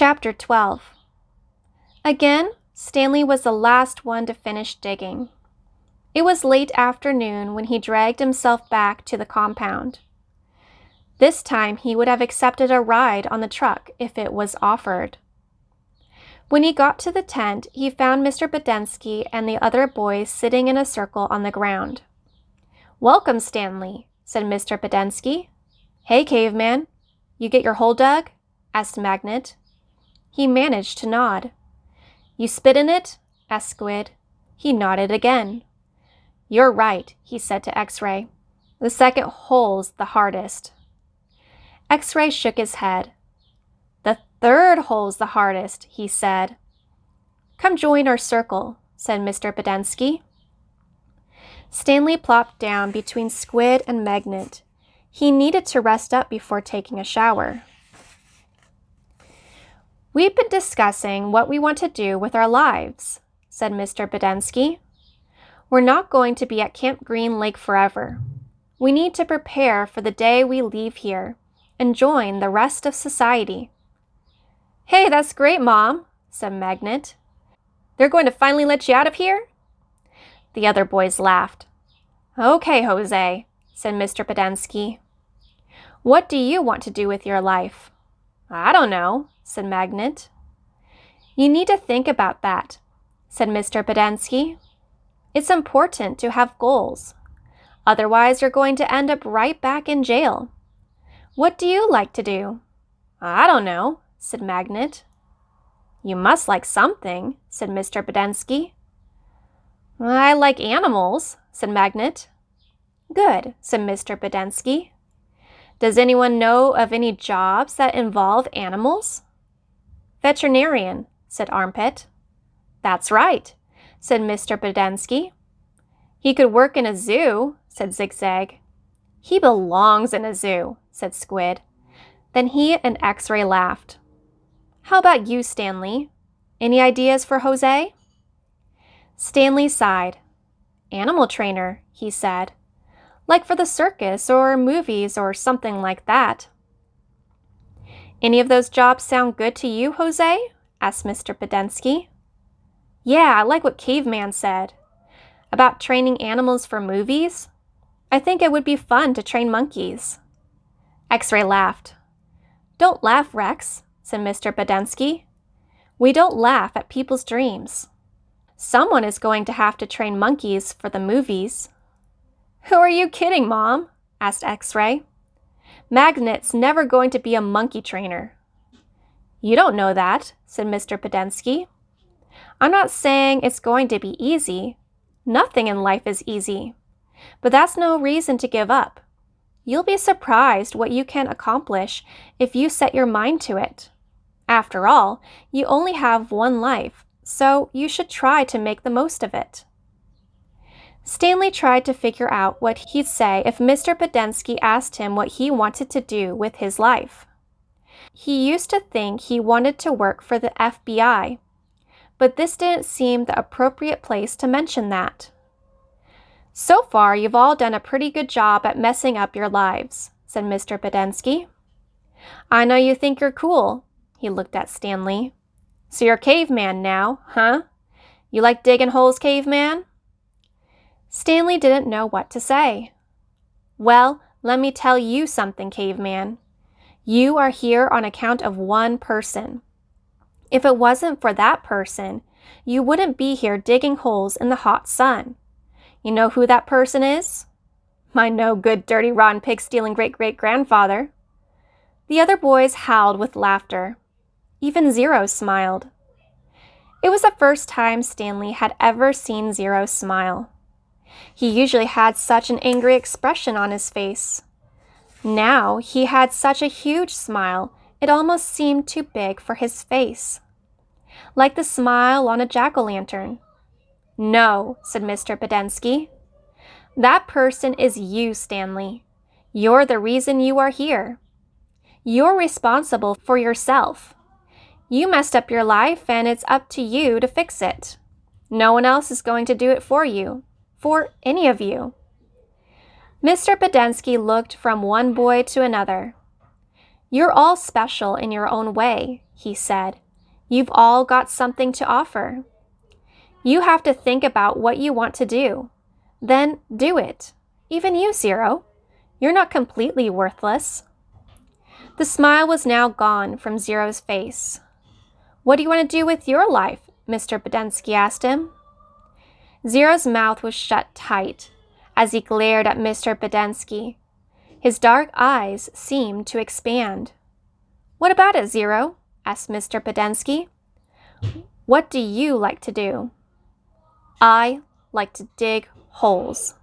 Chapter 12. Again, Stanley was the last one to finish digging. It was late afternoon when he dragged himself back to the compound. This time he would have accepted a ride on the truck if it was offered. When he got to the tent, he found Mr. Pendanski and the other boys sitting in a circle on the ground. "Welcome, Stanley," said Mr. Pendanski. "Hey, caveman, you get your hole dug?" asked Magnet. He managed to nod. "You spit in it?" asked Squid. He nodded again. "You're right," he said to X-Ray. "The second hole's the hardest." X-Ray shook his head. "The third hole's the hardest," he said. "Come join our circle," said Mr. Pendanski. Stanley plopped down between Squid and Magnet. He needed to rest up before taking a shower. "We've been discussing what we want to do with our lives," said Mr. Pendanski. "We're not going to be at Camp Green Lake forever. We need to prepare for the day we leave here and join the rest of society." "Hey, that's great, Mom," said Magnet. "They're going to finally let you out of here?" The other boys laughed. "Okay, Jose," said Mr. Pendanski. "What do you want to do with your life?" "I don't know," said Magnet. "You need to think about that," said Mr. Pendanski. "It's important to have goals. Otherwise, you're going to end up right back in jail. What do you like to do?" "I don't know," said Magnet. "You must like something," said Mr. Pendanski. "I like animals," said Magnet. "Good," said Mr. Pendanski. "Does anyone know of any jobs that involve animals?" "Veterinarian," said Armpit. "That's right," said Mr. Pendanski. "He could work in a zoo," said Zigzag. "He belongs in a zoo," said Squid. Then he and X-Ray laughed. "How about you, Stanley? Any ideas for Jose?" Stanley sighed. "Animal trainer," he said. "Like for the circus or movies or something like that." "Any of those jobs sound good to you, Jose?" asked Mr. Pendanski. "Yeah, I like what Caveman said. About training animals for movies. I think it would be fun to train monkeys." X-Ray laughed. "Don't laugh, Rex," said Mr. Pendanski. "We don't laugh at people's dreams. Someone is going to have to train monkeys for the movies." "Who are you kidding, Mom?" asked X-Ray. "Magnet's never going to be a monkey trainer." "You don't know that," said Mr. Pendanski. "I'm not saying it's going to be easy. Nothing in life is easy. But that's no reason to give up. You'll be surprised what you can accomplish if you set your mind to it. After all, you only have one life, so you should try to make the most of it." Stanley tried to figure out what he'd say if Mr. Pendanski asked him what he wanted to do with his life. He used to think he wanted to work for the FBI, but this didn't seem the appropriate place to mention that. "So far, you've all done a pretty good job at messing up your lives," said Mr. Pendanski. "I know you think you're cool." He looked at Stanley. "So you're caveman now, huh? You like digging holes, caveman?" Stanley didn't know what to say. "Well, let me tell you something, caveman. You are here on account of one person. If it wasn't for that person, you wouldn't be here digging holes in the hot sun. You know who that person is?" "My no good, dirty, rotten, pig-stealing great-great-grandfather." The other boys howled with laughter. Even Zero smiled. It was the first time Stanley had ever seen Zero smile. He usually had such an angry expression on his face. Now he had such a huge smile, it almost seemed too big for his face. Like the smile on a jack-o'-lantern. "No," said Mr. Pendanski. "That person is you, Stanley. You're the reason you are here. You're responsible for yourself. You messed up your life and it's up to you to fix it. No one else is going to do it for you. For any of you." Mr. Pendanski looked from one boy to another. "You're all special in your own way," he said. "You've all got something to offer. You have to think about what you want to do. Then do it. Even you, Zero. You're not completely worthless." The smile was now gone from Zero's face. "What do you want to do with your life?" Mr. Pendanski asked him. Zero's mouth was shut tight as he glared at Mr. Pendanski. His dark eyes seemed to expand. "What about it, Zero?" asked Mr. Pendanski. "What do you like to do?" "I like to dig holes."